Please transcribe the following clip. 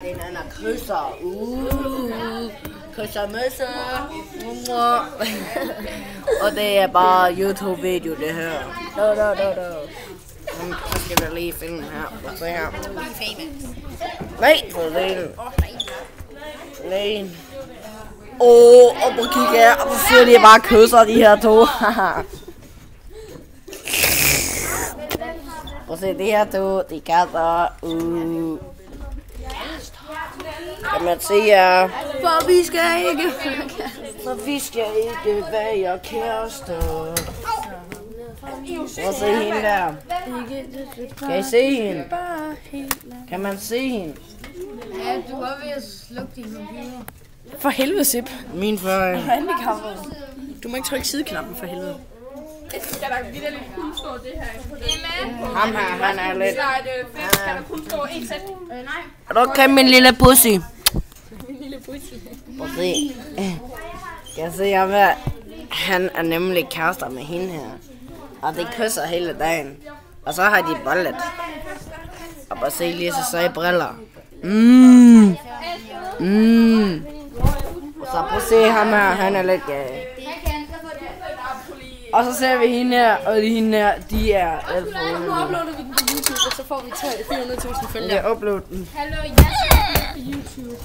Den anden krydser. Krydser møsser. Og det er bare YouTube-video, det her. Så skal vi lige filme her. Se her. Nej, for det. Nej. Og på kigge her, og så siger de bare kysser, de her to. Og se de her to, de kaster. Kan man se jer? For vi skal ikke være kærester. Prøv at se hende der. Kan I se hende? Kan man se hende? Ja, du var ved at slukke din computer. For helvede, Sip. Min far. Handicappet. Du må ikke trykke sideknappen for helvede. Skal der vitterligt kun stå det her? Ham her, han er lidt. Skal der kun stå et sæt? Nej. Er du okay, min lille pussy? Min lille pussy. Prøv at se. Kan jeg se ham her? Han er nemlig kærester med hende her. Og de kysser hele dagen. Og så har de bollet. Og bare se lige så seje briller. Og så prøv at se ham her, han er lidt gay. Og så ser vi hende her, og hende her, de er alt for Nu uploader vi den på YouTube, og så får vi 400.000 følgere. Jeg uploader den. Hallo, jeg skal på YouTube.